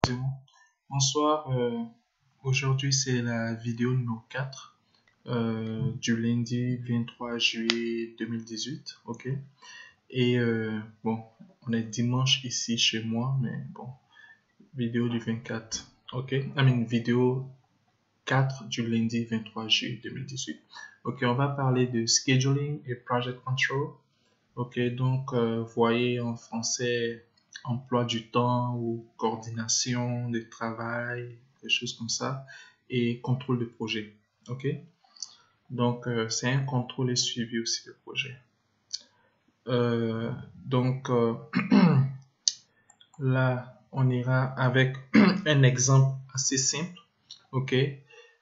C'est bon. Bonsoir, aujourd'hui c'est la vidéo numéro 4 du lundi 23 juillet 2018, ok? Et bon, on est dimanche ici chez moi, mais bon, vidéo du 24, ok? Vidéo 4 du lundi 23 juillet 2018. Ok, on va parler de scheduling et project control. Ok, donc voyez en français emploi du temps ou coordination de travail, des choses comme ça, et contrôle de projet. Ok, donc c'est un contrôle et suivi aussi de projet. Donc là, on ira avec un exemple assez simple. Ok,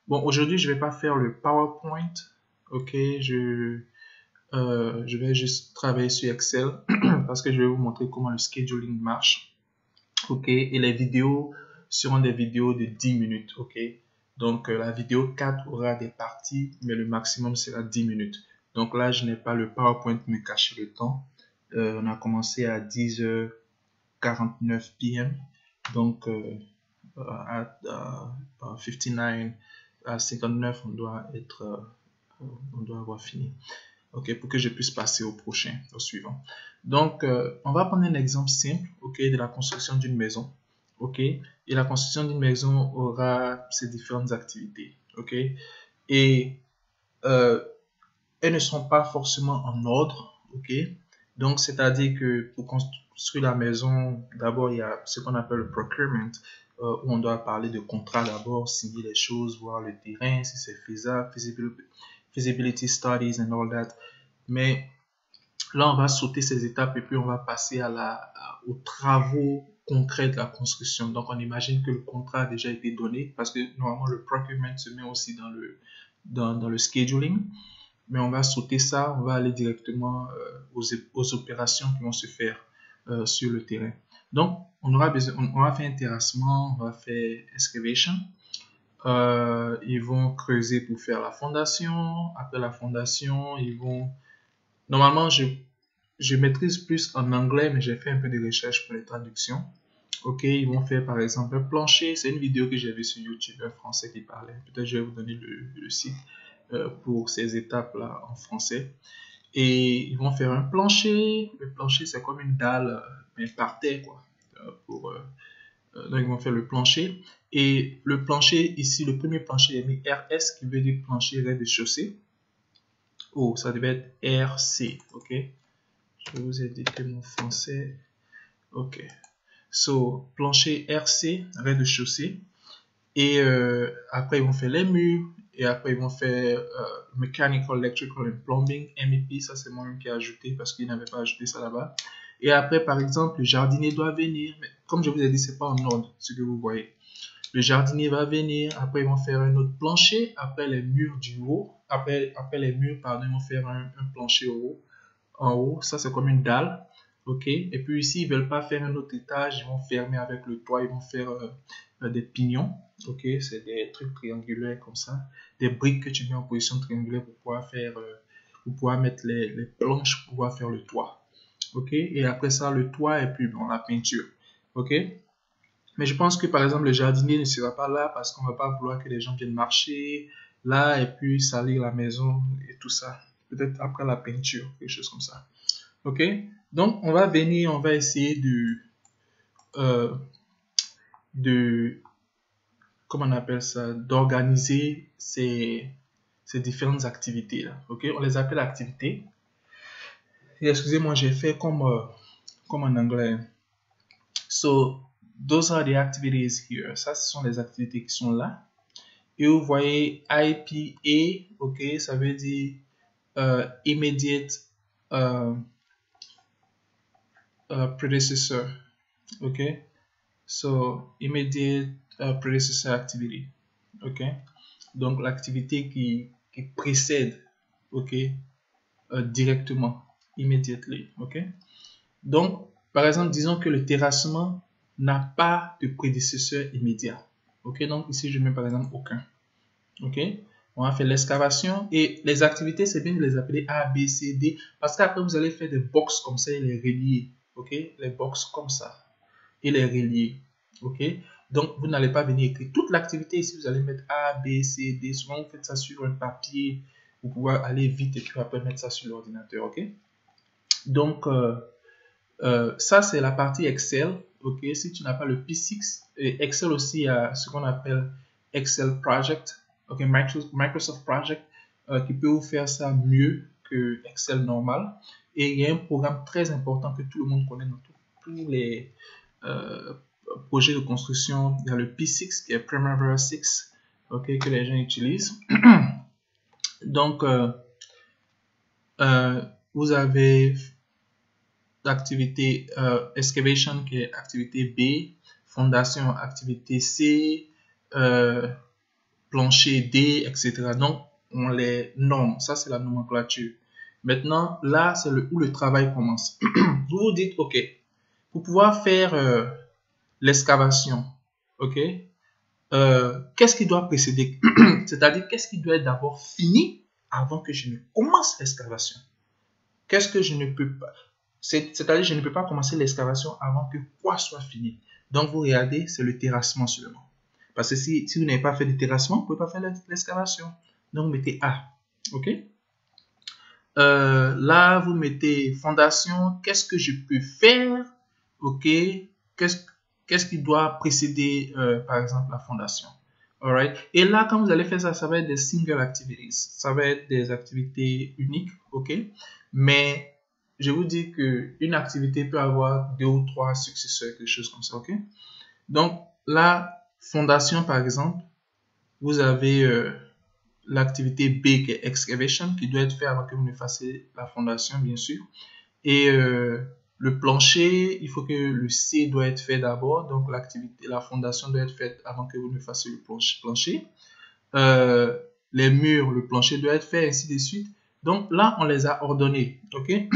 bon, aujourd'hui je vais pas faire le PowerPoint. Ok, je vais juste travailler sur Excel parce que je vais vous montrer comment le scheduling marche. Ok, et les vidéos seront des vidéos de 10 minutes. Ok, donc la vidéo 4 aura des parties, mais le maximum sera 10 minutes. Donc là, je n'ai pas le PowerPoint me cacher le temps. On a commencé à 10h49 p.m. Donc à 59, à 59, on doit avoir fini. Ok, pour que je puisse passer au prochain, au suivant. Donc, on va prendre un exemple simple, ok, de la construction d'une maison, ok, et la construction d'une maison aura ses différentes activités, ok, et elles ne sont pas forcément en ordre, ok, donc c'est-à-dire que pour construire la maison, d'abord il y a ce qu'on appelle le procurement, où on doit parler de contrat d'abord, signer les choses, voir le terrain, si c'est faisable, feasibility studies and all that. Mais là, on va sauter ces étapes et puis on va passer aux travaux concrets de la construction. Donc, on imagine que le contrat a déjà été donné parce que normalement, le procurement se met aussi dans le scheduling. Mais on va sauter ça, on va aller directement aux opérations qui vont se faire sur le terrain. Donc, on va faire un terrassement, on va faire excavation. Ils vont creuser pour faire la fondation. Après la fondation, ils vont... Normalement, je maîtrise plus en anglais, mais j'ai fait un peu de recherche pour les traductions. Ok, ils vont faire par exemple un plancher. C'est une vidéo que j'ai vue sur YouTube, un français qui parlait. Peut-être je vais vous donner le site pour ces étapes-là en français. Et ils vont faire un plancher. Le plancher, c'est comme une dalle, mais par terre, quoi. Donc, ils vont faire le plancher. Et le plancher, ici, le premier plancher est mis RS, qui veut dire plancher rez-de-chaussée. Oh, ça devait être RC, ok? Je vais vous éditer mon français. Ok. So, plancher RC, rez-de-chaussée. Et après, ils vont faire les murs. Et après, ils vont faire Mechanical, Electrical and Plumbing, MEP. Ça, c'est moi-même qui ai ajouté parce qu'il n'avait pas ajouté ça là-bas. Et après, par exemple, le jardinier doit venir. Mais comme je vous ai dit, c'est pas en ordre, ce que vous voyez. Le jardinier va venir. Après, ils vont faire un autre plancher. Après, les murs du haut. Après les murs, pardon, ils vont faire un plancher au haut. En haut, ça, c'est comme une dalle. Ok, et puis ici, ils veulent pas faire un autre étage, ils vont fermer avec le toit, ils vont faire des pignons. Ok, c'est des trucs triangulaires comme ça, des briques que tu mets en position triangulaire pour pouvoir faire, pour pouvoir mettre les planches pour pouvoir faire le toit. Ok, et après ça, le toit et puis bon, la peinture. Ok, mais je pense que par exemple, le jardinier ne sera pas là parce qu'on va pas vouloir que les gens viennent marcher là et puis salir la maison et tout ça. Peut-être après la peinture, quelque chose comme ça. Ok, donc on va venir, on va essayer euh, de comment on appelle ça, d'organiser ces différentes activités là. Ok, on les appelle activités. Et excusez-moi, j'ai fait comme en anglais. So, those are the activities here. Ça, ce sont les activités qui sont là. Et vous voyez IPA, ok, ça veut dire immediate predecessor. Ok, so immediate predecessor activity. Ok, donc l'activité qui précède, ok, directement, immediately. Ok, donc par exemple, disons que le terrassement n'a pas de prédécesseur immédiat. Ok, donc ici je mets par exemple aucun. Ok, on va faire l'excavation et les activités, c'est bien de les appeler A, B, C, D parce qu'après vous allez faire des box comme ça et les relier. Ok, les box comme ça et les relier. Ok, Donc, vous n'allez pas venir écrire toute l'activité ici. Vous allez mettre A, B, C, D. Souvent, vous faites ça sur un papier pour pouvoir aller vite et puis après mettre ça sur l'ordinateur. OK? Donc, ça, c'est la partie Excel. OK? Si tu n'as pas le P6, et Excel aussi a ce qu'on appelle Excel Project. OK? Microsoft Project qui peut vous faire ça mieux que Excel normal. Et il y a un programme très important que tout le monde connaît dans tous les projet de construction. Il y a le P6 qui est Primavera 6, ok, que les gens utilisent. Donc, vous avez l'activité Excavation qui est activité B, Fondation activité C, Plancher D, etc. Donc, on les nomme. Ça, c'est la nomenclature. Maintenant, là, c'est où le travail commence. Vous vous dites, ok, pour pouvoir faire l'excavation, ok, qu'est-ce qui doit précéder? C'est-à-dire, qu'est-ce qui doit être d'abord fini avant que je ne commence l'excavation? Qu'est-ce que je ne peux pas? C'est-à-dire, je ne peux pas commencer l'excavation avant que quoi soit fini. Donc, vous regardez, c'est le terrassement seulement. Parce que si vous n'avez pas fait de terrassement, vous ne pouvez pas faire l'excavation. Donc, mettez A. OK? Là, vous mettez fondation. Qu'est-ce que je peux faire? OK? Qu'est-ce qui doit précéder, par exemple, la fondation? Alright? Et là, quand vous allez faire ça, ça va être des single activities. Ça va être des activités uniques. OK? Mais je vous dis qu'une activité peut avoir 2 ou 3 successeurs, quelque chose comme ça. OK? Donc, la fondation, par exemple, vous avez l'activité B qui est excavation, qui doit être fait avant que vous ne fassiez la fondation, bien sûr. Et le plancher, il faut que le C doit être fait d'abord. Donc, la fondation doit être faite avant que vous ne fassiez le plancher. Les murs, le plancher doit être fait, ainsi de suite. Donc, là, on les a ordonnés. OK? Et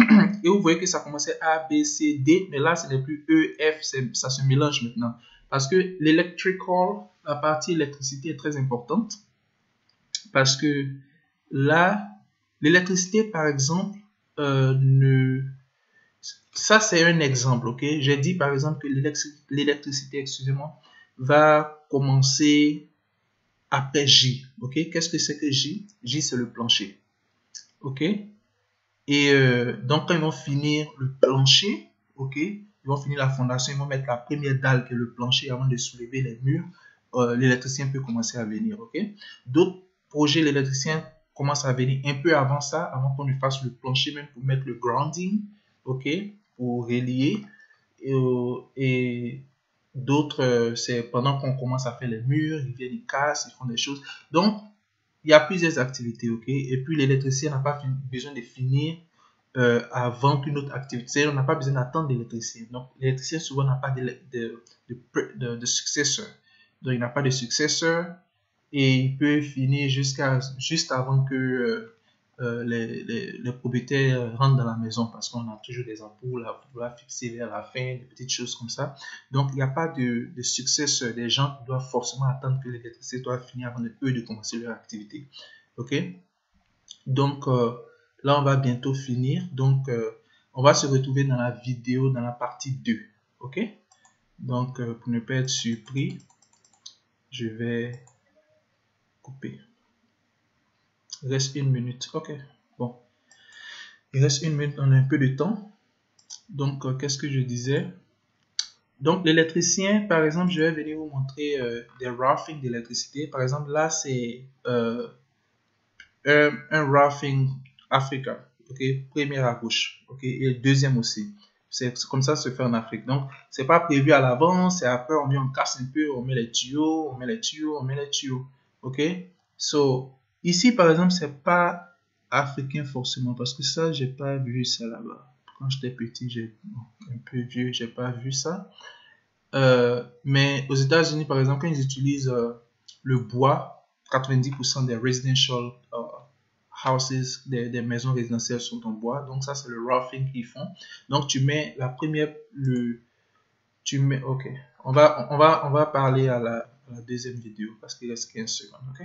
vous voyez que ça commençait A, B, C, D. Mais là, ce n'est plus E, F. Ça se mélange maintenant. Parce que l'électrical, la partie électricité est très importante. Parce que là, l'électricité, par exemple, ça, c'est un exemple, ok? J'ai dit, par exemple, que l'électricité, excusez-moi, va commencer après J, ok? Qu'est-ce que c'est que J? J, c'est le plancher, ok? Et donc, quand ils vont finir le plancher, ok? Ils vont finir la fondation, ils vont mettre la première dalle qui est le plancher avant de soulever les murs. L'électricien peut commencer à venir, ok? D'autres projets, l'électricien commence à venir un peu avant ça, avant qu'on ne fasse le plancher, même pour mettre le grounding, ok? Pour relier. Et d'autres, c'est pendant qu'on commence à faire les murs, ils viennent, ils cassent, ils font des choses. Donc, il y a plusieurs activités, ok? Et puis, l'électricien n'a pas besoin de finir avant qu'une autre activité. On n'a pas besoin d'attendre l'électricien. Donc, l'électricien, souvent, n'a pas de successeur. Donc, il n'a pas de successeur et il peut finir juste avant que les propriétaires rentrent dans la maison parce qu'on a toujours des ampoules à vouloir fixer vers la fin, des petites choses comme ça. Donc, il n'y a pas de successeur des gens qui doivent forcément attendre que l'électricité soit finie avant eux de commencer leur activité. OK? Donc, là, on va bientôt finir. Donc, on va se retrouver dans la vidéo, dans la partie 2. OK? Donc, pour ne pas être surpris, je vais couper. Il reste 1 minute. OK. Bon. Il reste 1 minute. On a un peu de temps. Donc, qu'est-ce que je disais? Donc, l'électricien, par exemple, je vais venir vous montrer des roughing d'électricité. Par exemple, là, c'est un roughing Africa. OK? Premier à gauche. OK? Et le deuxième aussi. C'est comme ça se fait en Afrique. Donc, c'est pas prévu à l'avance. Et après, on casse un peu. On met les tuyaux. On met les tuyaux. On met les tuyaux. OK? So, ici, par exemple, c'est pas africain forcément. Parce que ça, j'ai pas vu ça là-bas. Quand j'étais petit, un peu vieux, j'ai pas vu ça. Mais aux États-Unis, par exemple, quand ils utilisent le bois, 90% des residential houses, des maisons résidentielles sont en bois. Donc ça, c'est le roughing qu'ils font. Donc tu mets la première, ok. On va parler à la deuxième vidéo parce qu'il reste 15 secondes, ok.